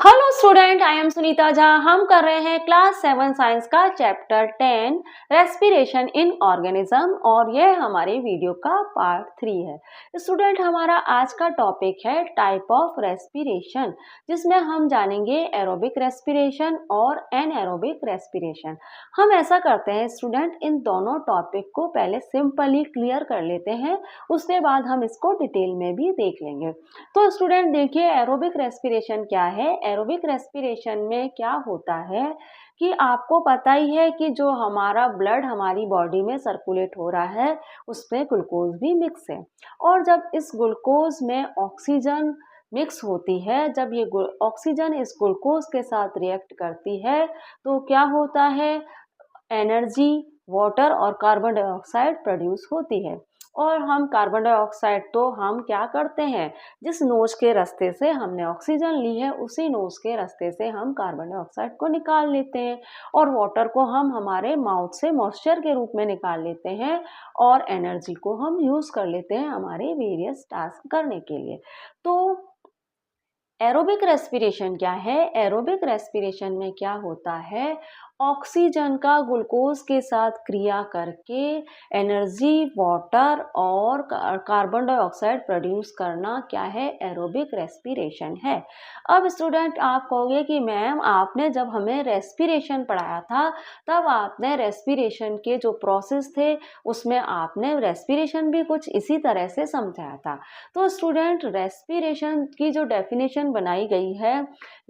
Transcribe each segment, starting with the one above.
Hello student, I am Sunita Jha. हम कर रहे हैं क्लास 7 साइंस का चैप्टर 10 रेस्पिरेशन इन ऑर्गेनिज्म और यह हमारे वीडियो का पार्ट 3 है। स्टूडेंट, हमारा आज का टॉपिक है टाइप ऑफ रेस्पिरेशन, जिसमें हम जानेंगे एरोबिक रेस्पिरेशन और एनएरोबिक रेस्पिरेशन। हम ऐसा करते हैं स्टूडेंट, इन दोनों टॉपिक को पहले सिंपली क्लियर कर लेते हैं, उसके बाद हम इसको डिटेल में भी देख लेंगे। तो स्टूडेंट देखिए, एरोबिक रेस्पिरेशन क्या है। एरोबिक रेस्पिरेशन में क्या होता है कि आपको पता ही है कि जो हमारा ब्लड हमारी बॉडी में सर्कुलेट हो रहा है उसमें ग्लूकोज भी मिक्स है, और जब इस ग्लूकोज में ऑक्सीजन मिक्स होती है, जब ये ऑक्सीजन इस ग्लूकोज के साथ रिएक्ट करती है तो क्या होता है, एनर्जी, वाटर और कार्बन डाइऑक्साइड प्रोड्यूस होती है। और हम कार्बन डाइऑक्साइड तो हम क्या करते हैं, जिस नोज के रास्ते से हमने ऑक्सीजन ली है उसी नोज के रास्ते से हम कार्बन डाइऑक्साइड को निकाल लेते हैं, और वाटर को हम हमारे माउथ से मॉइस्चर के रूप में निकाल लेते हैं, और एनर्जी को हम यूज कर लेते हैं हमारे वेरियस टास्क करने के लिए। तो एरोबिक रेस्पिरेशन क्या है? एरोबिक रेस्पिरेशन में क्या होता है, ऑक्सीजन का ग्लूकोज के साथ क्रिया करके एनर्जी, वाटर और कार्बन डाइऑक्साइड प्रोड्यूस करना क्या है, एरोबिक रेस्पिरेशन है। अब स्टूडेंट आप कहोगे कि मैम आपने जब हमें रेस्पिरेशन पढ़ाया था तब आपने रेस्पिरेशन के जो प्रोसेस थे उसमें आपने रेस्पिरेशन भी कुछ इसी तरह से समझाया था। तो स्टूडेंट, रेस्पिरेशन की जो डेफिनेशन बनाई गई है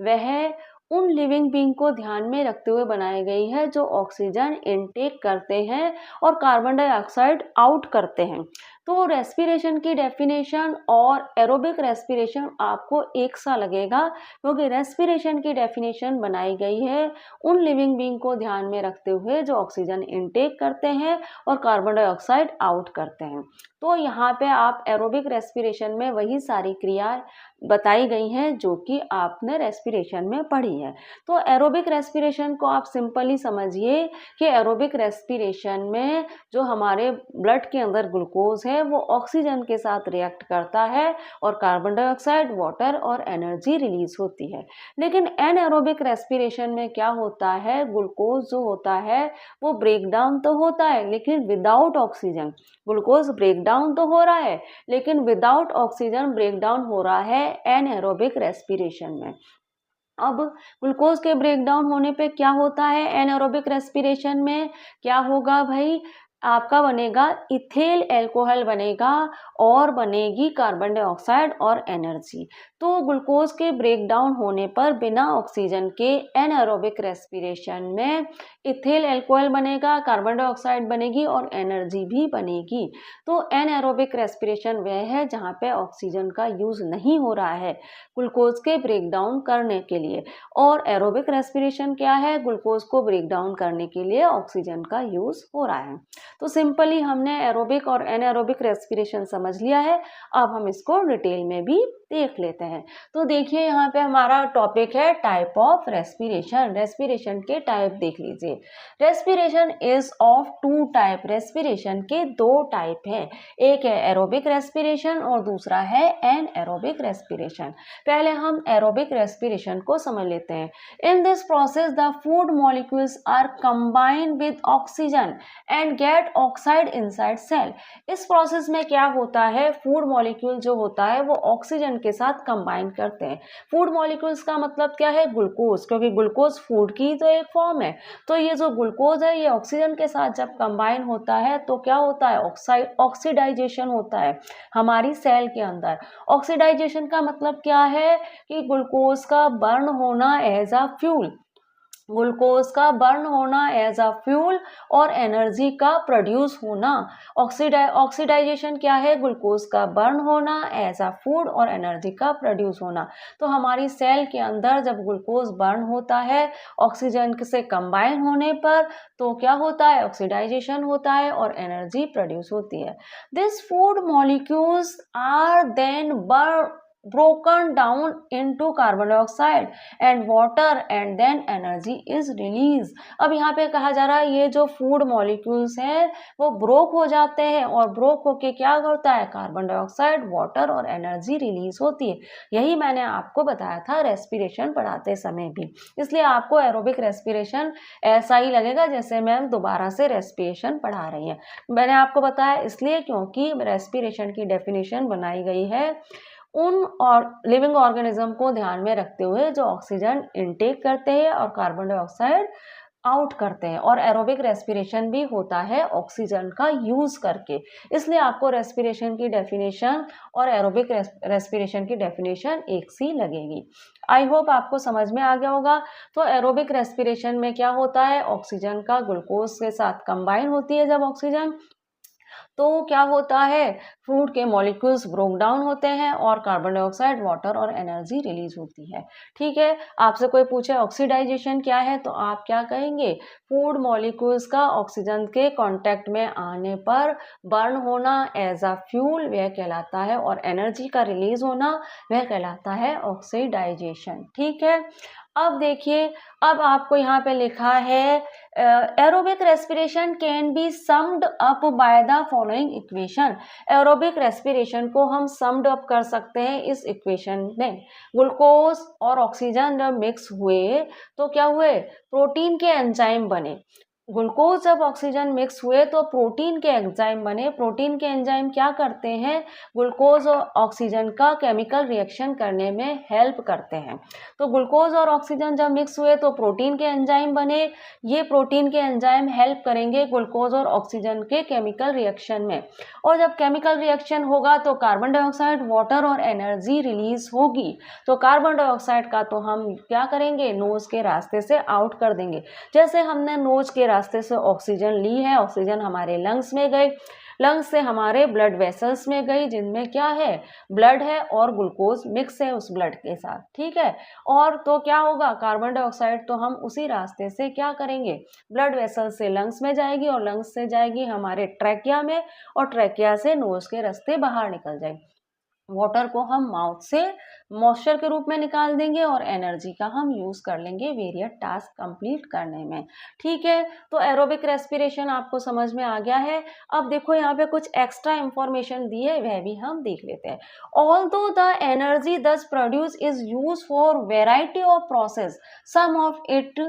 वह उन लिविंग बीइंग को ध्यान में रखते हुए बनाई गई है जो ऑक्सीजन इनटेक करते हैं और कार्बन डाइऑक्साइड आउट करते हैं। तो रेस्पिरेशन की डेफिनेशन और एरोबिक रेस्पिरेशन आपको एक सा लगेगा, क्योंकि रेस्पिरेशन की डेफिनेशन बनाई गई है उन लिविंग बीइंग को ध्यान में रखते हुए जो ऑक्सीजन इनटेक करते हैं और कार्बन डाइऑक्साइड आउट करते हैं। तो यहाँ पे आप एरोबिक रेस्पिरेशन में वही सारी क्रिया बताई गई हैं जो कि आपने रेस्पिरेशन में पढ़ी है। तो एरोबिक रेस्पिरेशन को आप सिंपली समझिए कि एरोबिक रेस्पिरेशन में जो हमारे ब्लड के अंदर ग्लूकोज है वो ऑक्सीजन के साथ रिएक्ट करता है और कार्बन डाइऑक्साइड, वाटर और एनर्जी रिलीज होती है। लेकिन एनएरोबिक रेस्पिरेशन में क्या होता है, ग्लूकोज जो होता है वो ब्रेक डाउन तो होता है लेकिन without oxygen. Glucose break down तो हो रहा है लेकिन विदाउट ऑक्सीजन ब्रेक डाउन हो रहा है एनएरोबिक रेस्पिरेशन में। अब ग्लूकोज के ब्रेकडाउन होने पे क्या होता है, एनारोबिक रेस्पिरेशन में क्या होगा भाई, आपका बनेगा इथेल एल्कोहल बनेगा और बनेगी कार्बन डाइऑक्साइड और एनर्जी। तो ग्लूकोज के ब्रेकडाउन होने पर बिना ऑक्सीजन के एनारोबिक रेस्पिरेशन में इथेल एल्कोहल बनेगा, कार्बन डाइऑक्साइड बनेगी और एनर्जी भी बनेगी। तो एनारोबिक रेस्पिरेशन वह है जहाँ पे ऑक्सीजन का यूज नहीं हो रहा है ग्लूकोज के ब्रेकडाउन करने के लिए, और एरोबिक रेस्पिरेशन क्या है, ग्लूकोज को ब्रेकडाउन करने के लिए ऑक्सीजन का यूज हो रहा है। तो सिंपली हमने एरोबिक और एनारोबिक रेस्पिरेशन समझ लिया है। अब हम इसको डिटेल में भी देख लेते हैं। तो देखिए, यहाँ पे हमारा टॉपिक है टाइप ऑफ रेस्पिरेशन। रेस्पिरेशन के टाइप देख लीजिए। Respiration is of two type. Respiration के दो टाइप हैं, एक है एरोबिक रेस्पिरेशन और दूसरा है एनएरोबिक रेस्पिरेशन। पहले हम एरोबिक रेस्पिरेशन को समझ लेते हैं। In this process the food molecules are combined with oxygen and get oxide inside cell. इस प्रोसेस में क्या होता है, फूड मॉलिक्यूल जो होता है वो ऑक्सीजन के साथ कंबाइन करते हैं। फूड मॉलिक्यूल्स का मतलब क्या है, ग्लूकोज, क्योंकि ग्लूकोज फूड की तो एक फॉर्म है। तो ये जो ग्लूकोज है ये ऑक्सीजन के साथ जब कंबाइन होता है तो क्या होता है, ऑक्सीडाइजेशन होता है हमारी सेल के अंदर। ऑक्सीडाइजेशन का मतलब क्या है कि ग्लूकोज का बर्न होना एज अ फ्यूल, ग्लूकोज का बर्न होना एज अ फ्यूल और एनर्जी का प्रोड्यूस होना। ऑक्सीडाइजेशन क्या है, ग्लूकोज का बर्न होना एज अ फूड और एनर्जी का प्रोड्यूस होना। तो हमारी सेल के अंदर जब ग्लूकोज बर्न होता है ऑक्सीजन से कंबाइन होने पर तो क्या होता है, ऑक्सीडाइजेशन होता है और एनर्जी प्रोड्यूस होती है। This food molecules are then broken down into carbon dioxide and water and then energy is released। अब यहाँ पे कहा जा रहा है ये जो फूड मॉलिक्यूल्स हैं वो ब्रोक हो जाते हैं और ब्रोक होके क्या होता है, कार्बन डाइऑक्साइड, वाटर और एनर्जी रिलीज होती है। यही मैंने आपको बताया था रेस्पिरेशन पढ़ाते समय भी, इसलिए आपको एरोबिक रेस्पिरेशन ऐसा ही लगेगा जैसे मैम दोबारा से रेस्पिरेशन पढ़ा रही हैं। मैंने आपको बताया इसलिए क्योंकि रेस्पिरेशन की डेफिनेशन बनाई गई है उन और लिविंग ऑर्गेनिज्म को ध्यान में रखते हुए जो ऑक्सीजन इनटेक करते हैं और कार्बन डाइऑक्साइड आउट करते हैं, और एरोबिक रेस्पिरेशन भी होता है ऑक्सीजन का यूज करके। इसलिए आपको रेस्पिरेशन की डेफिनेशन और एरोबिक रेस्पिरेशन की डेफिनेशन एक सी लगेगी। आई होप आपको समझ में आ गया होगा। तो एरोबिक रेस्पिरेशन में क्या होता है, ऑक्सीजन का ग्लूकोज के साथ कंबाइन होती है जब ऑक्सीजन, तो क्या होता है, फूड के मॉलिक्यूल्स ब्रोक डाउन होते हैं और कार्बन डाइऑक्साइड, वाटर और एनर्जी रिलीज होती है। ठीक है, आपसे कोई पूछे ऑक्सीडाइजेशन क्या है तो आप क्या कहेंगे, फूड मॉलिक्यूल्स का ऑक्सीजन के कांटेक्ट में आने पर बर्न होना एज अ फ्यूल वह कहलाता है, और एनर्जी का रिलीज होना वह कहलाता है ऑक्सीडाइजेशन। ठीक है, अब देखिए, अब आपको यहाँ पे लिखा है aerobic respiration can be summed up by the following equation. Aerobic respiration को हम समड अप कर सकते हैं इस इक्वेशन में। ग्लूकोज और ऑक्सीजन जब मिक्स हुए तो क्या हुए, प्रोटीन के एंजाइम बने। ग्लूकोज जब ऑक्सीजन मिक्स हुए तो प्रोटीन के एंजाइम बने। प्रोटीन के एंजाइम क्या करते हैं, ग्लूकोज और ऑक्सीजन का केमिकल रिएक्शन करने में हेल्प करते हैं। तो ग्लूकोज और ऑक्सीजन जब मिक्स हुए तो प्रोटीन के एंजाइम बने। ये प्रोटीन के एंजाइम हेल्प करेंगे ग्लूकोज और ऑक्सीजन के केमिकल रिएक्शन में, और जब केमिकल रिएक्शन होगा तो कार्बन डाइऑक्साइड, वाटर और एनर्जी रिलीज होगी। तो कार्बन डाइऑक्साइड का तो हम क्या करेंगे, नोज के रास्ते से आउट कर देंगे। जैसे हमने नोज के रास्ते से ऑक्सीजन ली है, ऑक्सीजन हमारे लंग्स में गई, लंग्स से हमारे ब्लड वेसल्स में गई जिनमें क्या है, ब्लड है और ग्लूकोज मिक्स है उस ब्लड के साथ। ठीक है, और तो क्या होगा, कार्बन डाइऑक्साइड तो हम उसी रास्ते से क्या करेंगे, ब्लड वेसल से लंग्स में जाएगी और लंग्स से जाएगी हमारे ट्रैकिया में, और ट्रैकिया से नोज के रास्ते बाहर निकल जाएगी। वाटर को हम माउथ से मॉइस्चर के रूप में निकाल देंगे और एनर्जी का हम यूज कर लेंगे वेरियस टास्क कंप्लीट करने में। ठीक है, तो एरोबिक रेस्पिरेशन आपको समझ में आ गया है। अब देखो यहाँ पे कुछ एक्स्ट्रा इंफॉर्मेशन दी है, वह भी हम देख लेते हैं। Although the energy thus produce is use for variety of process, some of it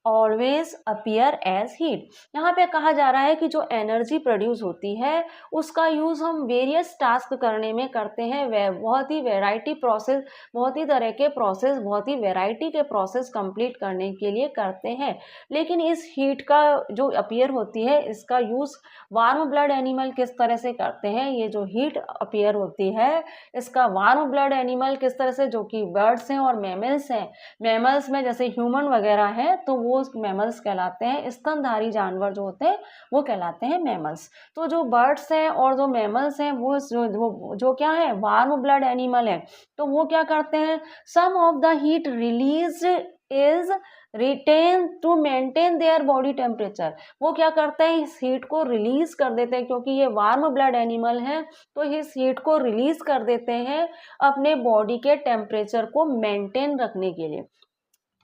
always appear as heat. यहाँ पे कहा जा रहा है कि जो एनर्जी प्रोड्यूस होती है उसका यूज हम वेरियस टास्क करने में करते हैं। वह बहुत ही वेराइटी प्रोसेस, बहुत ही तरह के प्रोसेस, बहुत ही वेराइटी के प्रोसेस कंप्लीट करने के लिए करते हैं। लेकिन इस हीट का जो अपीयर होती है इसका यूज वार्म ब्लड एनिमल किस तरह से करते हैं, ये जो हीट अपीयर होती है इसका वार्म ब्लड एनिमल किस तरह से, जो कि बर्ड्स हैं और मैमल्स हैं। मैमल्स में जैसे ह्यूमन वगैरह है तो वो मैमल्स कहलाते हैं। स्तनधारी जानवर जो होते हैं वो कहलाते हैं मैमल्स। तो जो बर्ड्स हैं और जो मैमल्स हैं वो क्या है, वार्म ब्लड एनिमल है। तो वो क्या करते हैं, some of the heat release is retain to maintain their body temperature. वो क्या करते हैं, इस हीट को रिलीज कर देते हैं, क्योंकि ये वार्म ब्लड एनिमल है तो इस हीट को रिलीज कर देते हैं अपने बॉडी के टेम्परेचर को मेंटेन रखने के लिए।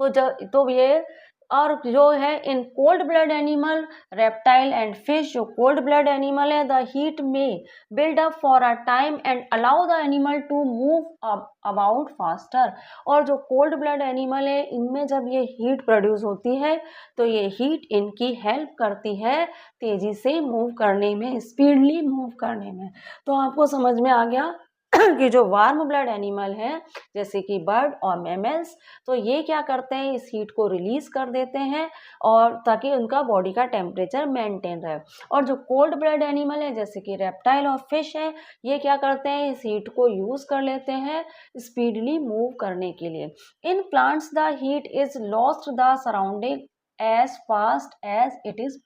तो ये, और जो है in cold blood animal, reptile and fish, जो कोल्ड ब्लड एनिमल है, द हीट में build up for a time and allow the animal to move about faster. और जो कोल्ड ब्लड एनिमल है इनमें जब ये हीट प्रोड्यूस होती है तो ये हीट इनकी हेल्प करती है तेजी से मूव करने में, स्पीडली मूव करने में। तो आपको समझ में आ गया कि जो वार्म ब्लड एनिमल है जैसे कि बर्ड और मैमल्स, तो ये क्या करते हैं, इस हीट को रिलीज कर देते हैं और ताकि उनका बॉडी का टेम्परेचर मेंटेन रहे। और जो कोल्ड ब्लड एनिमल है जैसे कि रेप्टाइल और फिश है, ये क्या करते हैं, इस हीट को यूज कर लेते हैं स्पीडली मूव करने के लिए। In plants the heat is lost the surrounding as fast as it is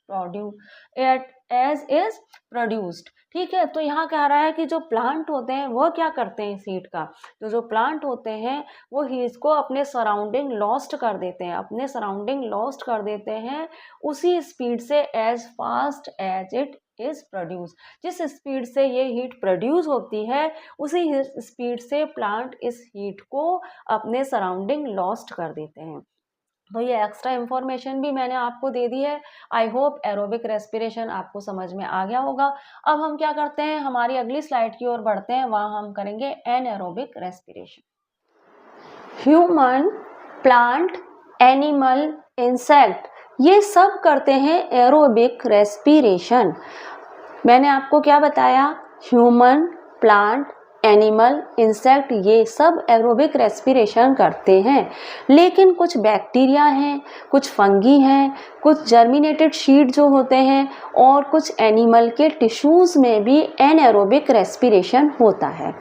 produced. ठीक है, तो यहाँ कह रहा है कि जो प्लांट होते हैं वो क्या करते हैं, इस हीट का, तो जो प्लांट होते हैं वो हीट को अपने सराउंडिंग लॉस्ट कर देते हैं, अपने सराउंडिंग लॉस्ट कर देते हैं उसी स्पीड से as fast as it is produce. जिस स्पीड से ये हीट प्रोड्यूस होती है उसी स्पीड से प्लांट इस हीट को अपने सराउंडिंग लॉस्ट कर देते हैं। तो ये एक्स्ट्रा इंफॉर्मेशन भी मैंने आपको दे दी है। आई होप एरोबिक रेस्पिरेशन आपको समझ में आ गया होगा। अब हम क्या करते हैं, हमारी अगली स्लाइड की ओर बढ़ते हैं, वहाँ हम करेंगे anaerobic respiration. Human, plant, animal, insect ये सब करते हैं एरोबिक रेस्पिरेशन। मैंने आपको क्या बताया, ह्यूमन, प्लांट, एनिमल, इंसेक्ट ये सब एरोबिक रेस्पिरेशन करते हैं। लेकिन कुछ बैक्टीरिया हैं, कुछ फंगी हैं, कुछ जर्मिनेटेड शीट जो होते हैं और कुछ एनिमल के टिश्यूज़ में भी एनएरोबिक रेस्पिरेशन होता है।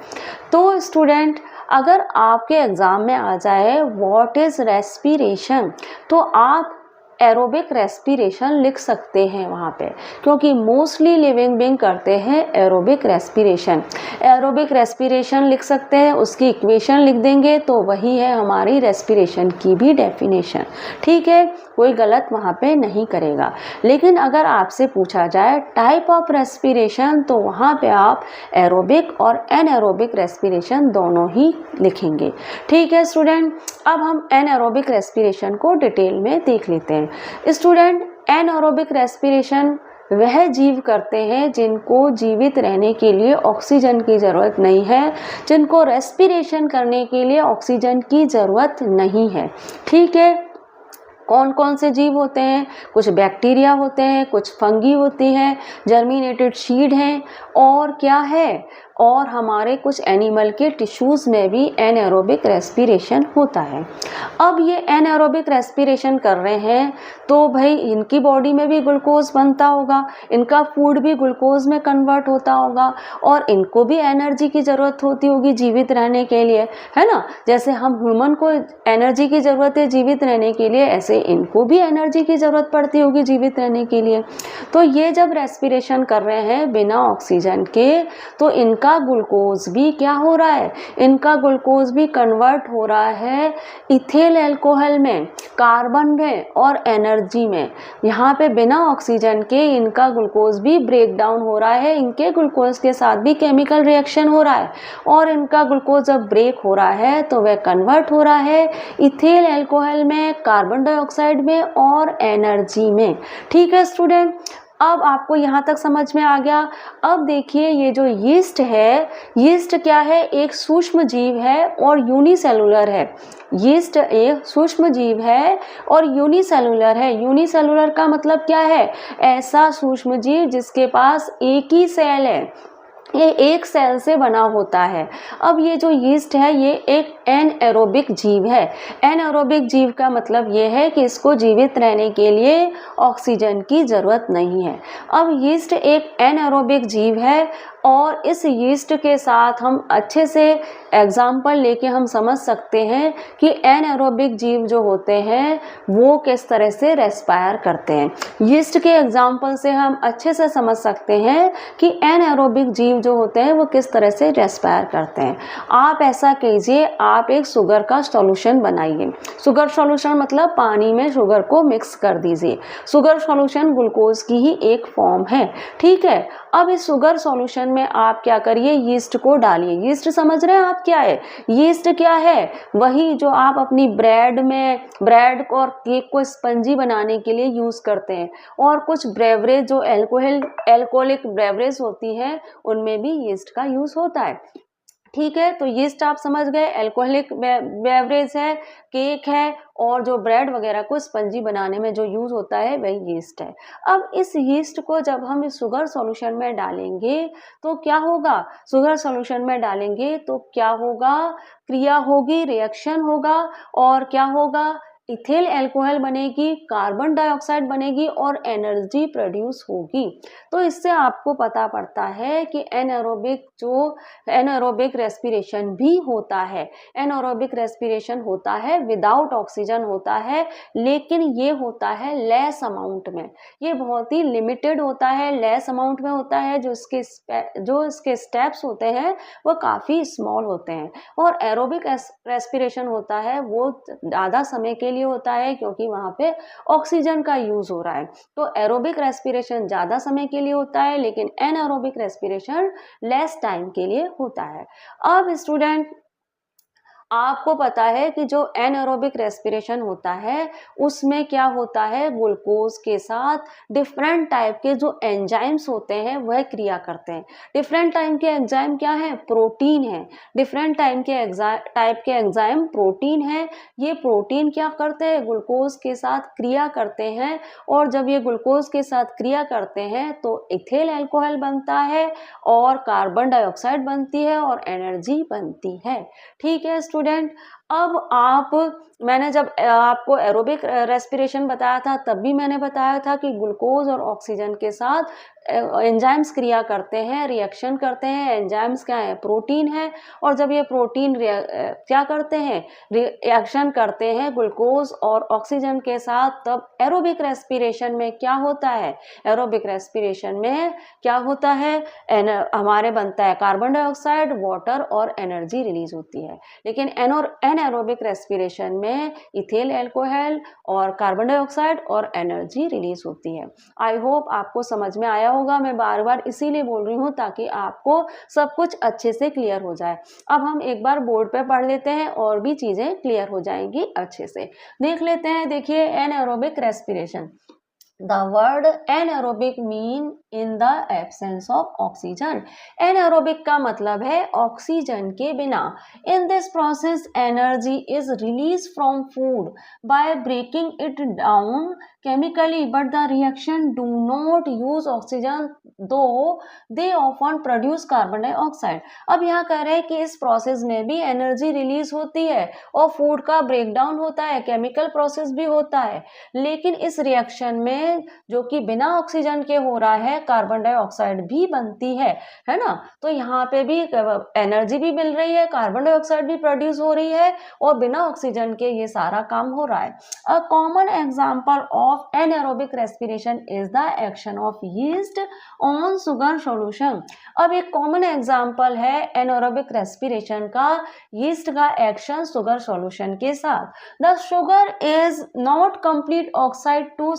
तो स्टूडेंट, अगर आपके एग्ज़ाम में आ जाए व्हाट इज़ रेस्पिरेशन, तो आप एरोबिक रेस्पिरेशन लिख सकते हैं वहाँ पे, क्योंकि मोस्टली लिविंग बीइंग करते हैं एरोबिक रेस्पिरेशन। एरोबिक रेस्पिरेशन लिख सकते हैं, उसकी इक्वेशन लिख देंगे तो वही है हमारी रेस्पिरेशन की भी डेफिनेशन। ठीक है, कोई गलत वहाँ पे नहीं करेगा। लेकिन अगर आपसे पूछा जाए टाइप ऑफ रेस्पिरेशन, तो वहाँ पे आप एरोबिक और एनएरोबिक रेस्पिरेशन दोनों ही लिखेंगे। ठीक है स्टूडेंट, अब हम एनएरोबिक रेस्पिरेशन को डिटेल में देख लेते हैं। स्टूडेंट, एनएरोबिक रेस्पिरेशन वह जीव करते हैं जिनको जीवित रहने के लिए ऑक्सीजन की ज़रूरत नहीं है, जिनको रेस्पिरेशन करने के लिए ऑक्सीजन की ज़रूरत नहीं है। ठीक है, कौन कौन से जीव होते हैं, कुछ बैक्टीरिया होते हैं, कुछ फंगी होती हैं, जर्मिनेटेड सीड हैं, और क्या है, और हमारे कुछ एनिमल के टिश्यूज़ में भी एनएरोबिक रेस्पिरेशन होता है। अब ये एनएरोबिक रेस्पिरेशन कर रहे हैं तो भाई इनकी बॉडी में भी ग्लूकोज बनता होगा, इनका फूड भी ग्लूकोज में कन्वर्ट होता होगा और इनको भी एनर्जी की ज़रूरत होती होगी जीवित रहने के लिए, है ना। जैसे हम ह्यूमन को एनर्जी की ज़रूरत है जीवित रहने के लिए, ऐसे इनको भी एनर्जी की ज़रूरत पड़ती होगी जीवित रहने के लिए। तो ये जब रेस्पिरेशन कर रहे हैं बिना ऑक्सीजन के, तो इनका ग्लूकोज भी क्या हो रहा है, इनका ग्लूकोज भी कन्वर्ट हो रहा है इथेल अल्कोहल में, कार्बन में और एनर्जी में। यहाँ पे बिना ऑक्सीजन के इनका ग्लूकोज भी ब्रेक डाउन हो रहा है, इनके ग्लूकोज के साथ भी केमिकल रिएक्शन हो रहा है और इनका ग्लूकोज जब ब्रेक हो रहा है तो वह कन्वर्ट हो रहा है इथेल अल्कोहल में, कार्बन डाइऑक्साइड में और एनर्जी में। ठीक है स्टूडेंट, अब आपको यहाँ तक समझ में आ गया। अब देखिए ये जो यीस्ट है, यीस्ट क्या है, एक सूक्ष्म जीव है और यूनिसेलुलर है। यीस्ट एक सूक्ष्म जीव है और यूनिसेलुलर है। यूनिसेलुलर का मतलब क्या है, ऐसा सूक्ष्म जीव जिसके पास एक ही सेल है, ये एक सेल से बना होता है। अब ये जो यीस्ट है ये एक एनएरोबिक जीव है। एनएरोबिक जीव का मतलब ये है कि इसको जीवित रहने के लिए ऑक्सीजन की ज़रूरत नहीं है। अब यीस्ट एक एनएरोबिक जीव है और इस यीस्ट के साथ हम अच्छे से एग्जाम्पल लेके हम समझ सकते हैं कि एनएरोबिक जीव जो होते हैं वो किस तरह से रेस्पायर करते हैं। यीस्ट के एग्जाम्पल से हम अच्छे से समझ सकते हैं कि एनएरोबिक जीव जो होते हैं वो किस तरह से रेस्पायर करते हैं। आप ऐसा कीजिए, आप एक शुगर का सॉल्यूशन बनाइए। शुगर सॉल्यूशन मतलब पानी में शुगर को मिक्स कर दीजिए। शुगर सॉल्यूशन ग्लूकोज की ही एक फॉर्म है। ठीक है, अब इस शुगर सॉल्यूशन में आप क्या करिए, यीस्ट को डालिए। यीस्ट समझ रहे हैं आप क्या है, यीस्ट क्या है, वही जो आप अपनी ब्रेड में को और केक को स्पंजी बनाने के लिए यूज करते हैं और कुछ ब्रेवरेज जो एल्कोहलिक ब्रेवरेज होती है उनमें भी यीस्ट का यूज होता है। ठीक है, तो यीस्ट आप समझ गए, अल्कोहलिक बेवरेज है, केक है और जो ब्रेड वगैरह को स्पंजी बनाने में जो यूज होता है वही यीस्ट है। अब इस यीस्ट को जब हम इस शुगर सॉल्यूशन में डालेंगे तो क्या होगा, शुगर सॉल्यूशन में डालेंगे तो क्या होगा, क्रिया होगी, रिएक्शन होगा और क्या होगा, इथेल अल्कोहल बनेगी, कार्बन डाइऑक्साइड बनेगी और एनर्जी प्रोड्यूस होगी। तो इससे आपको पता पड़ता है कि एनारोबिक रेस्पिरेशन भी होता है। एनारोबिक रेस्पिरेशन होता है विदाउट ऑक्सीजन होता है, लेकिन ये होता है लेस अमाउंट में, ये बहुत ही लिमिटेड होता है, लेस अमाउंट में होता है। जो इसके स्टेप्स होते हैं वो काफ़ी स्मॉल होते हैं और एरोबिक रेस्पिरेशन होता है वो ज़्यादा समय के लिए होता है क्योंकि वहाँ पे ऑक्सीजन का यूज हो रहा है। तो एरोबिक रेस्पिरेशन ज़्यादा समय के लिए होता है, लेकिन एनएरोबिक रेस्पिरेशन लेस टाइम के लिए होता है। अब स्टूडेंट, आपको पता है कि जो एनएरोबिक रेस्पिरेशन होता है उसमें क्या होता है, ग्लूकोज के साथ डिफरेंट टाइप के जो एंजाइम्स होते हैं वह क्रिया करते हैं। डिफरेंट टाइप के एंजाइम क्या है, प्रोटीन है। डिफरेंट टाइप के एंजाइम प्रोटीन है। ये प्रोटीन क्या करते हैं, ग्लूकोज के साथ क्रिया करते हैं, और जब ये ग्लूकोज के साथ क्रिया करते हैं तो इथेल अल्कोहल बनता है और कार्बन डाइऑक्साइड बनती है और एनर्जी बनती है। ठीक है स्टूडेंट, अब मैंने जब आपको एरोबिक रेस्पिरेशन बताया था तब भी मैंने बताया था कि ग्लूकोज और ऑक्सीजन के साथ एंजाइम्स क्रिया करते हैं, रिएक्शन करते हैं। एंजाइम्स क्या है, प्रोटीन है, और जब ये प्रोटीन क्या करते हैं, रिएक्शन करते हैं ग्लूकोज और ऑक्सीजन के साथ, तब एरोबिक रेस्पिरेशन में क्या होता है, एरोबिक रेस्पिरेशन में क्या होता है, हमारे बनता है कार्बन डाइऑक्साइड, वाटर और एनर्जी रिलीज होती है। लेकिन एनएरोबिक रेस्पिरेशन में इथेल अल्कोहल और कार्बन डाइऑक्साइड और एनर्जी रिलीज होती है। आई होप आपको समझ में आया होगा। मैं बार बार इसीलिए बोल रही हूँ ताकि आपको सब कुछ अच्छे से क्लियर हो जाए। अब हम एक बार बोर्ड पे पढ़ लेते हैं और भी चीजें क्लियर हो जाएंगी अच्छे से। देख लेते हैं, देखिए anaerobic respiration. The word anaerobic mean in the absence of oxygen. Anaerobic का मतलब है ऑक्सीजन के बिना। In this process energy is released from food by breaking it down chemically, but the reaction do not use oxygen though they often produce carbon dioxide. अब यहाँ कह रहे हैं कि इस प्रोसेस में भी एनर्जी रिलीज होती है और फूड का ब्रेकडाउन होता है, केमिकल प्रोसेस भी होता है, लेकिन इस रिएक्शन में जो कि बिना ऑक्सीजन के हो रहा है, कार्बन डाइऑक्साइड भी बनती है ना। तो यहाँ पे भी एनर्जी भी मिल रही है, कार्बन डाइऑक्साइड भी प्रोड्यूस हो रही है और बिना ऑक्सीजन के ये सारा काम हो रहा है। A common example of anaerobic respiration is the action of yeast on sugar solution. अब एक कॉमन एग्जांपल है एनएरोबिक रेस्पिरेशन का, यीस्ट का एक्शन शुगर सॉल्यूशन के साथ। The sugar is not complete oxide to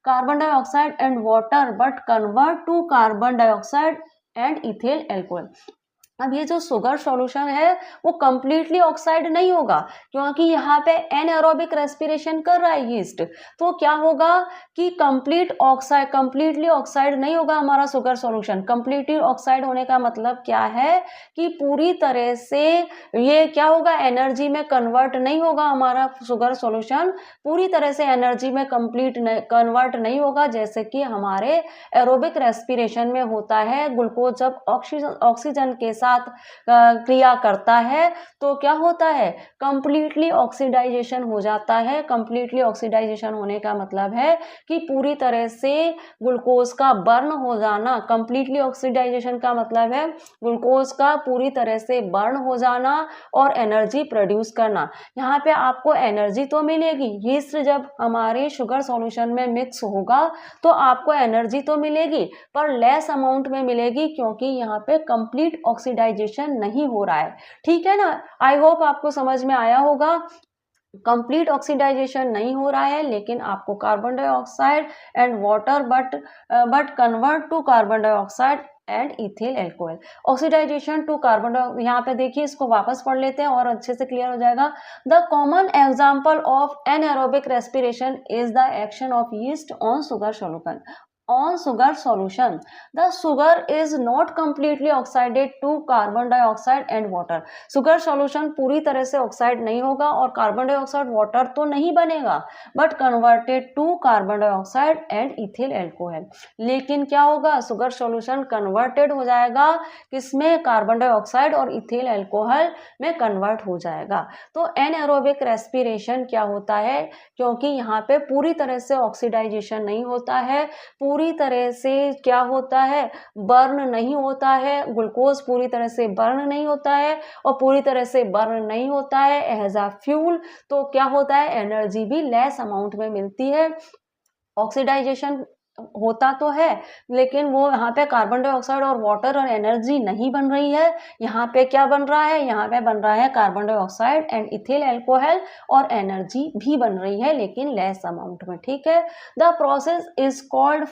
carbon dioxide and water but convert to carbon dioxide and ethyl alcohol. अब ये जो शुगर सॉल्यूशन है वो कंप्लीटली ऑक्साइड नहीं होगा क्योंकि यहाँ पे एनएरोबिक रेस्पिरेशन कर रहा है यीस्ट। तो क्या होगा कि कंप्लीटली ऑक्साइड नहीं होगा हमारा शुगर सॉल्यूशन। कंप्लीटली ऑक्साइड होने का मतलब क्या है कि पूरी तरह से ये क्या होगा, एनर्जी में कन्वर्ट नहीं होगा हमारा शुगर सॉल्यूशन, पूरी तरह से एनर्जी में कन्वर्ट नहीं होगा जैसे कि हमारे एरोबिक रेस्पिरेशन में होता है। ग्लूकोज जब ऑक्सीजन के साथ क्रिया करता है तो क्या होता है, कंप्लीटली ऑक्सीडाइजेशन हो जाता है। कंप्लीटली ऑक्सीडाइजेशन होने का मतलब है कि पूरी तरह से ग्लूकोज का बर्न हो जाना। कंप्लीटली ऑक्सीडाइजेशन का मतलब है ग्लूकोज का पूरी तरह से बर्न हो जाना और एनर्जी प्रोड्यूस करना। यहाँ पे आपको एनर्जी तो मिलेगी, यीस्ट जब हमारे शुगर सॉल्यूशन में मिक्स होगा तो आपको एनर्जी तो मिलेगी पर लेस अमाउंट में मिलेगी क्योंकि यहाँ पे कंप्लीट ऑक्सीडाइजेशन नहीं हो रहा है। ठीक है ना, आई होप आपको समझ में आया होगा। कंप्लीट ऑक्सीडाइजेशन नहीं हो रहा है लेकिन आपको carbon dioxide and water but convert to carbon dioxide and ethyl alcohol. Oxidisation to carbon, यहाँ पे देखिए इसको वापस पढ़ लेते हैं और अच्छे से क्लियर हो जाएगा। The common example of anaerobic respiration is the action of yeast on sugar solution. On sugar solution, the sugar is not completely oxided to carbon dioxide and water. Sugar solution पूरी तरह से oxide नहीं होगा और carbon dioxide water तो नहीं बनेगा but converted to carbon dioxide and ethyl alcohol. लेकिन क्या होगा, शुगर सॉल्यूशन कन्वर्टेड हो जाएगा किसमें, कार्बन डाइऑक्साइड और इथिल अल्कोहल में कन्वर्ट हो जाएगा। तो एनएरोबिक रेस्पिरेशन क्या होता है, क्योंकि यहाँ पे पूरी तरह से ऑक्सीडाइजेशन नहीं होता है, पूरी तरह से क्या होता है, बर्न नहीं होता है, ग्लूकोज पूरी तरह से बर्न नहीं होता है और पूरी तरह से बर्न नहीं होता है एज अ फ्यूल, तो क्या होता है, एनर्जी भी लेस अमाउंट में मिलती है। ऑक्सीडाइजेशन होता तो है, लेकिन वो यहाँ पे कार्बन डाइऑक्साइड और वाटर और एनर्जी नहीं बन रही है। यहाँ पे क्या बन रहा है, यहाँ पे बन रहा है carbon dioxide and ethyl alcohol और एनर्जी भी बन रही है, लेकिन लेस अमाउंट में। ठीक है, the process is called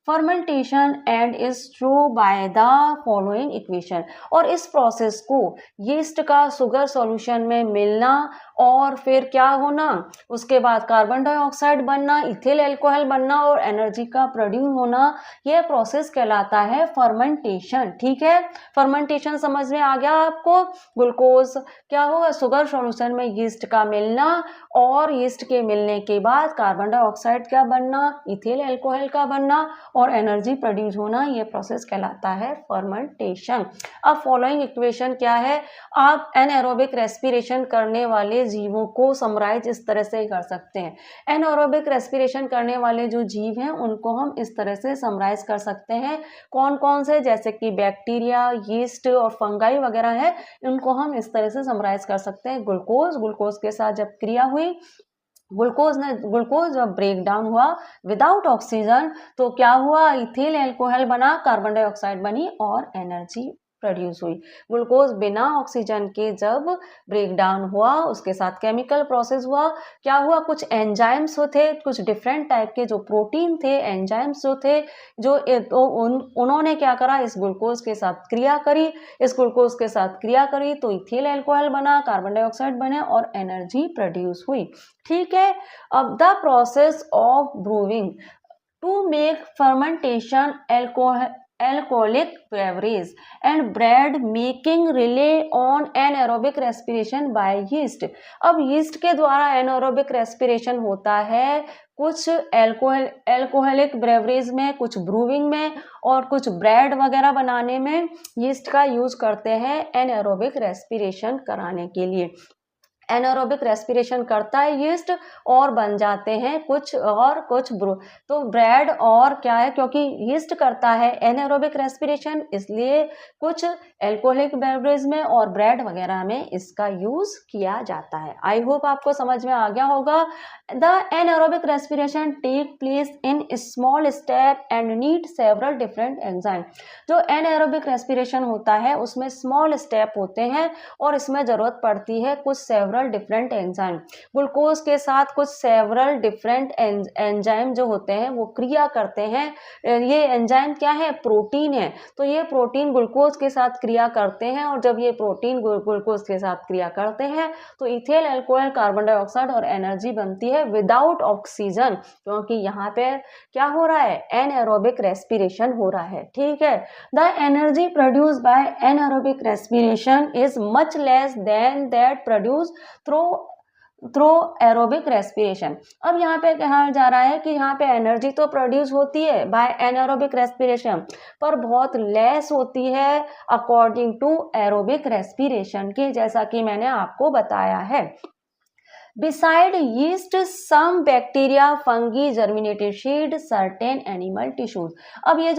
fermentation and is true by the following equation. और इस प्रोसेस को यीस्ट का शुगर सॉल्यूशन में मिलना और फिर क्या होना, उसके बाद कार्बन डाइऑक्साइड बनना, इथिल अल्कोहल बनना और एनर्जी का प्रोड्यूस होना, यह प्रोसेस कहलाता है फर्मेंटेशन। ठीक है, फर्मेंटेशन समझ में आ गया आपको। ग्लूकोज क्या होगा, शुगर सॉल्यूशन में यीस्ट का मिलना और यीस्ट के मिलने के बाद कार्बन डाइऑक्साइड का बनना, इथिल अल्कोहल का बनना और एनर्जी प्रोड्यूस होना, ये प्रोसेस कहलाता है फर्मेंटेशन। अब फॉलोइंग इक्वेशन क्या है, आप एनारोबिक रेस्पिरेशन करने वाले जीवों को समराइज इस तरह से कर सकते हैं। एनारोबिक रेस्पिरेशन करने वाले जो जीव हैं उनको हम इस तरह से समराइज कर सकते हैं। कौन कौन से, जैसे कि बैक्टीरिया, यीस्ट और फंगाई वगैरह है, इनको हम इस तरह से समराइज कर सकते हैं। ग्लूकोज के साथ जब क्रिया हुई, ग्लूकोज जब ब्रेक डाउन हुआ विदाउट ऑक्सीजन, तो क्या हुआ, इथिल अल्कोहल बना, कार्बन डाइऑक्साइड बनी और एनर्जी प्रोड्यूस हुई। ग्लूकोज बिना ऑक्सीजन के जब ब्रेक डाउन हुआ, उसके साथ केमिकल प्रोसेस हुआ, क्या हुआ, कुछ एंजाइम्स थे, कुछ डिफरेंट टाइप के जो प्रोटीन थे, एंजाइम्स जो थे, जो तो उन्होंने क्या करा, इस ग्लूकोज के साथ क्रिया करी। इस ग्लूकोज के साथ क्रिया करी तो इथिल अल्कोहल बना, कार्बन डाइऑक्साइड बने और एनर्जी प्रोड्यूस हुई। ठीक है, अब the process of brewing to make fermentation alcoholic beverage and bread making rely on anaerobic respiration by yeast। अब yeast के द्वारा anaerobic respiration होता है कुछ एल्कोहलिक ब्रेवरेज में, कुछ ब्रूविंग में और कुछ ब्रेड वगैरह बनाने में यीस्ट का यूज करते हैं एनारोबिक रेस्पिरेशन कराने के लिए। एनारोबिक रेस्पिरेशन करता है यीस्ट और बन जाते हैं कुछ तो ब्रेड और क्या है, क्योंकि यीस्ट करता है एनारोबिक रेस्पिरेशन, इसलिए कुछ एल्कोहलिक बेवरेज में और ब्रेड वगैरह में इसका यूज किया जाता है। आई होप आपको समझ में आ गया होगा। The anaerobic respiration take place in small step and need several different enzyme. जो एनारोबिक रेस्पिरेशन होता है उसमें स्मॉल स्टेप होते हैं और इसमें जरूरत पड़ती है कुछ सेवरल डिफरेंट एंजाइम। ग्लूकोज के साथ कुछ सेवरल डिफरेंट एंजाइम जो होते हैं वो क्रिया करते हैं। ये एंजाइम क्या है, प्रोटीन है, तो ये प्रोटीन ग्लूकोज के साथ क्रिया करते हैं और जब ये प्रोटीन ग्लूकोज के साथ क्रिया करते हैं तो इथिल अल्कोहल, कार्बन डाइऑक्साइड और एनर्जी बनती है विदाउट ऑक्सीजन, क्योंकि यहाँ पे क्या हो रहा है, एनारोबिक रेस्पिरेशन हो रहा है। ठीक है, the energy produce by anaerobic respiration is much less than that produce through aerobic respiration. अब यहाँ पे कहा जा रहा है कि यहाँ पे एनर्जी तो प्रोड्यूस होती है बाय एनारोबिक रेस्पिरेशन, पर बहुत लेस होती है अकॉर्डिंग टू एरोबिक रेस्पिरेशन के, जैसा कि मैंने आपको बताया है। Beside yeast, some bacteria, fungi, germinated seed, certain animal tissues। अब ये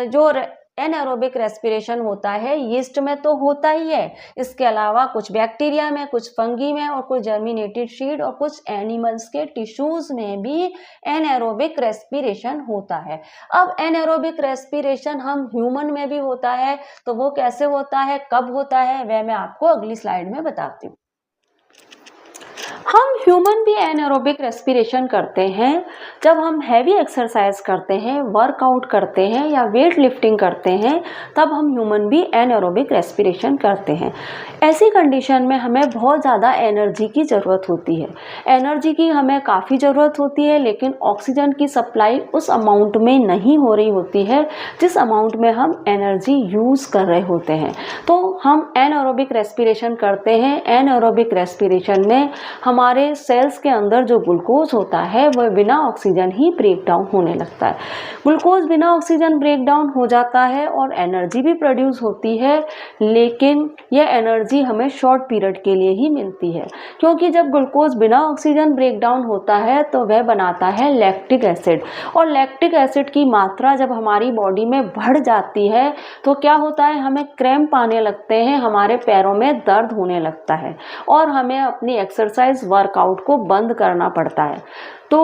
जो एनारोबिक रेस्पिरेशन होता है यीस्ट में तो होता ही है, इसके अलावा कुछ बैक्टीरिया में, कुछ फंगी में और कुछ जर्मिनेटेड सीड और कुछ एनिमल्स के टिश्यूज में भी एनारोबिक रेस्पिरेशन होता है। अब एनारोबिक रेस्पिरेशन हम ह्यूमन में भी होता है, तो वो कैसे होता है, कब होता है, वह मैं आपको अगली स्लाइड में बताती हूँ। हम ह्यूमन भी एनारोबिक रेस्पिरेशन करते हैं जब हम हैवी एक्सरसाइज करते हैं, वर्कआउट करते हैं या वेट लिफ्टिंग करते हैं, तब हम ह्यूमन भी एनारोबिक रेस्पिरेशन करते हैं। ऐसी कंडीशन में हमें बहुत ज़्यादा एनर्जी की ज़रूरत होती है। एनर्जी की हमें काफ़ी ज़रूरत होती है, लेकिन ऑक्सीजन की सप्लाई उस अमाउंट में नहीं हो रही होती है जिस अमाउंट में हम एनर्जी यूज़ कर रहे होते हैं। तो हम एनारोबिक रेस्पिरेशन करते हैं। एनारोबिक रेस्पिरेशन में हमारे सेल्स के अंदर जो ग्लूकोज होता है वह बिना ऑक्सीजन ही ब्रेक डाउन होने लगता है। ग्लूकोज बिना ऑक्सीजन ब्रेक डाउन हो जाता है और एनर्जी भी प्रोड्यूस होती है, लेकिन यह एनर्जी हमें शॉर्ट पीरियड के लिए ही मिलती है, क्योंकि जब ग्लूकोज बिना ऑक्सीजन ब्रेक डाउन होता है तो वह बनाता है लैक्टिक एसिड, और लैक्टिक एसिड की मात्रा जब हमारी बॉडी में बढ़ जाती है तो क्या होता है, हमें क्रैम्प आने लगते हैं, हमारे पैरों में दर्द होने लगता है और हमें अपनी एक्सरसाइज वर्कआउट को बंद करना पड़ता है। तो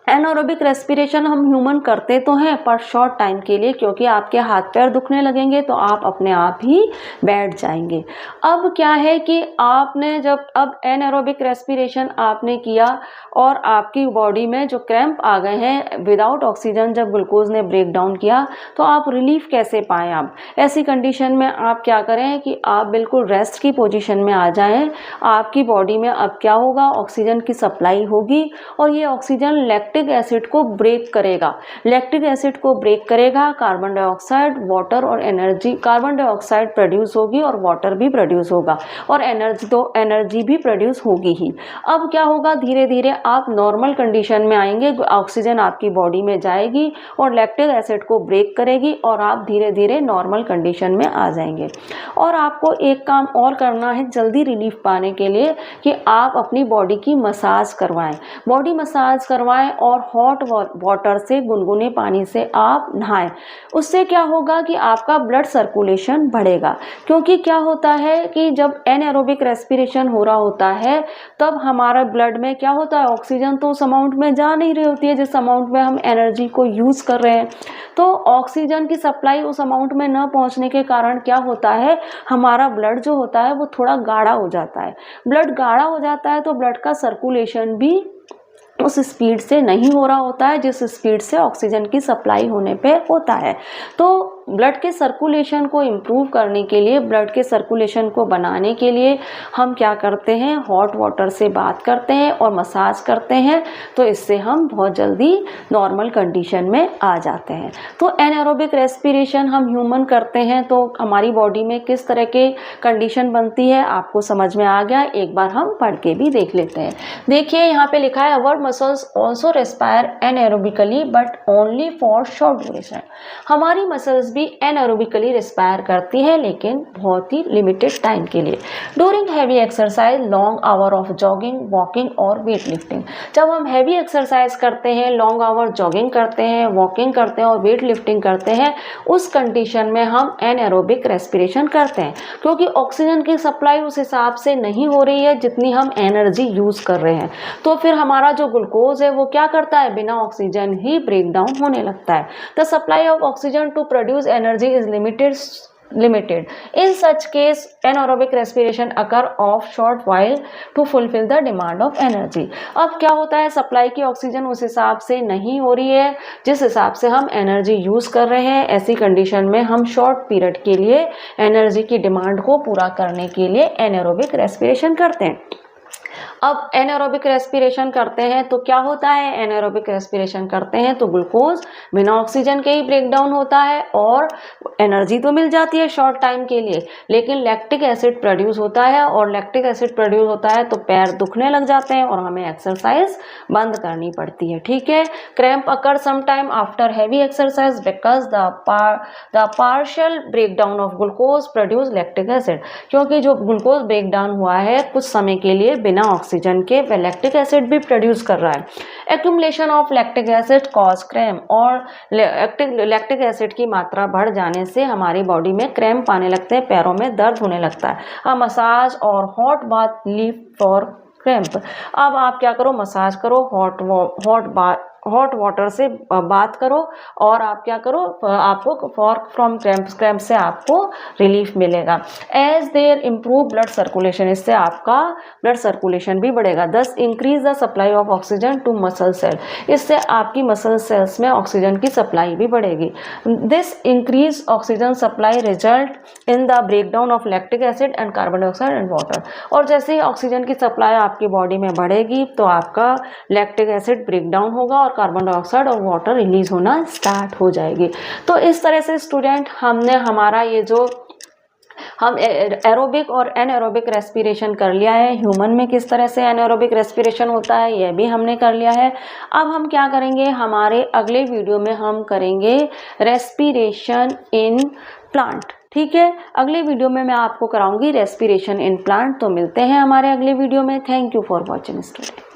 एनारोबिक रेस्पिरेशन हम ह्यूमन करते तो हैं पर शॉर्ट टाइम के लिए, क्योंकि आपके हाथ पैर दुखने लगेंगे तो आप अपने आप ही बैठ जाएंगे। अब क्या है कि आपने जब अब एनारोबिक रेस्पिरेशन आपने किया और आपकी बॉडी में जो क्रैम्प आ गए हैं विदाउट ऑक्सीजन, जब ग्लूकोज ने ब्रेक डाउन किया तो आप रिलीफ कैसे पाएँ। आप ऐसी कंडीशन में आप क्या करें कि आप बिल्कुल रेस्ट की पोजीशन में आ जाएं। आपकी बॉडी में अब क्या होगा, ऑक्सीजन की सप्लाई होगी और ये ऑक्सीजन लैक्टिक एसिड को ब्रेक करेगा। लैक्टिक एसिड को ब्रेक करेगा, कार्बन डाइऑक्साइड, वाटर और एनर्जी, कार्बन डाइऑक्साइड प्रोड्यूस होगी और वाटर भी प्रोड्यूस होगा और एनर्जी भी प्रोड्यूस होगी ही। अब क्या होगा, धीरे धीरे आप नॉर्मल कंडीशन में आएंगे, ऑक्सीजन आपकी बॉडी में जाएगी और लैक्टिक एसिड को ब्रेक करेगी और आप धीरे धीरे नॉर्मल कंडीशन में आ जाएंगे। और आपको एक काम और करना है जल्दी रिलीफ पाने के लिए कि आप अपनी बॉडी की मसाज करवाएं, बॉडी मसाज करवाएं और हॉट वाटर से, गुनगुने पानी से आप नहाएं। उससे क्या होगा कि आपका ब्लड सर्कुलेशन बढ़ेगा, क्योंकि क्या होता है कि जब एनारोबिक रेस्पिरेशन हो रहा होता है तब हमारा ब्लड में क्या होता है, ऑक्सीजन तो उस अमाउंट में जा नहीं रही होती है जिस अमाउंट में हम एनर्जी को यूज कर रहे हैं। तो ऑक्सीजन की सप्लाई उस अमाउंट में न पहुंचने के कारण क्या होता है, हमारा ब्लड जो होता है वो थोड़ा गाढ़ा हो जाता है। ब्लड गाढ़ा हो जाता है तो ब्लड का सर्कुलेशन भी उस स्पीड से नहीं हो रहा होता है जिस स्पीड से ऑक्सीजन की सप्लाई होने पे होता है। तो ब्लड के सर्कुलेशन को इम्प्रूव करने के लिए, ब्लड के सर्कुलेशन को बनाने के लिए हम क्या करते हैं, हॉट वाटर से बात करते हैं और मसाज करते हैं, तो इससे हम बहुत जल्दी नॉर्मल कंडीशन में आ जाते हैं। तो एनारोबिक रेस्पिरेशन हम ह्यूमन करते हैं तो हमारी बॉडी में किस तरह के कंडीशन बनती है आपको समझ में आ गया। एक बार हम पढ़ के भी देख लेते हैं। देखिए यहाँ पे लिखा है, our muscles also respire anaerobically but only for short duration. हमारी मसल्स भी एनारोबिकली रेस्पायर करती है लेकिन बहुत ही लिमिटेड टाइम के लिए। During heavy exercise, long hour of jogging, walking और वेट लिफ्टिंग। जब हम हैवी एक्सरसाइज करते हैं, लॉन्ग आवर जॉगिंग करते हैं, वॉकिंग करते हैं और वेट लिफ्टिंग करते हैं, उस कंडीशन में हम एनारोबिक रेस्पिरेशन करते हैं, क्योंकि ऑक्सीजन की सप्लाई उस हिसाब से नहीं हो रही है जितनी हम एनर्जी यूज कर रहे हैं। तो फिर हमारा जो ग्लूकोज है वो क्या करता है, बिना ऑक्सीजन ही ब्रेक डाउन होने लगता है। The supply of oxygen to produce energy is limited. In such case, anaerobic respiration occur of short while to fulfill the demand of energy. अब क्या होता है, सप्लाई की ऑक्सीजन उस हिसाब से नहीं हो रही है जिस हिसाब से हम एनर्जी यूज कर रहे हैं। ऐसी कंडीशन में हम शॉर्ट पीरियड के लिए एनर्जी की डिमांड को पूरा करने के लिए एनारोबिक रेस्पिरेशन करते हैं। अब एनारोबिक रेस्पिरेशन करते हैं तो क्या होता है, एनारोबिक रेस्पिरेशन करते हैं तो ग्लूकोज बिना ऑक्सीजन के ही ब्रेक डाउन होता है और एनर्जी तो मिल जाती है शॉर्ट टाइम के लिए, लेकिन लैक्टिक एसिड प्रोड्यूस होता है और लैक्टिक एसिड प्रोड्यूस होता है तो पैर दुखने लग जाते हैं और हमें एक्सरसाइज बंद करनी पड़ती है। ठीक है। Cramp occur some time after heavy exercise because the partial break down of glucose produce lactic acid. क्योंकि जो ग्लूकोज ब्रेक डाउन हुआ है कुछ समय के लिए बिना ऑक्सीजन के वह लैक्टिक एसिड भी प्रोड्यूस कर रहा है। Accumulation of lactic acid cause cramp, और लैक्टिक एसिड की मात्रा बढ़ जाने से हमारी बॉडी में क्रैम्प आने लगते हैं, पैरों में दर्द होने लगता है। अ मसाज और hot bath leave for cramp. अब आप क्या करो, मसाज करो, हॉट वाटर से बात करो और आप क्या करो, आपको फ्रॉम क्रैम्प से आपको रिलीफ मिलेगा। As their improve blood circulation, इससे आपका ब्लड सर्कुलेशन भी बढ़ेगा। Thus increase the supply of oxygen to muscle cell, इससे आपकी मसल सेल्स में ऑक्सीजन की सप्लाई भी बढ़ेगी। This increase oxygen supply result in the break down of lactic acid and carbon dioxide and water. और जैसे ही ऑक्सीजन की सप्लाई आपकी बॉडी में बढ़ेगी तो आपका लैक्टिक एसिड ब्रेक डाउन होगा और कार्बन डाइऑक्साइड और वाटर रिलीज होना स्टार्ट हो जाएगी। तो इस तरह से स्टूडेंट हमने हमारा ये जो हम एरोबिक और एनारोबिक रेस्पिरेशन कर लिया है। ह्यूमन में किस तरह से एनारोबिक रेस्पिरेशन होता है यह भी हमने कर लिया है। अब हम क्या करेंगे, हमारे अगले वीडियो में हम करेंगे रेस्पिरेशन इन प्लांट। ठीक है, अगले वीडियो में मैं आपको कराऊंगी रेस्पिरेशन इन प्लांट। तो मिलते हैं हमारे अगले वीडियो में। Thank you for watching student.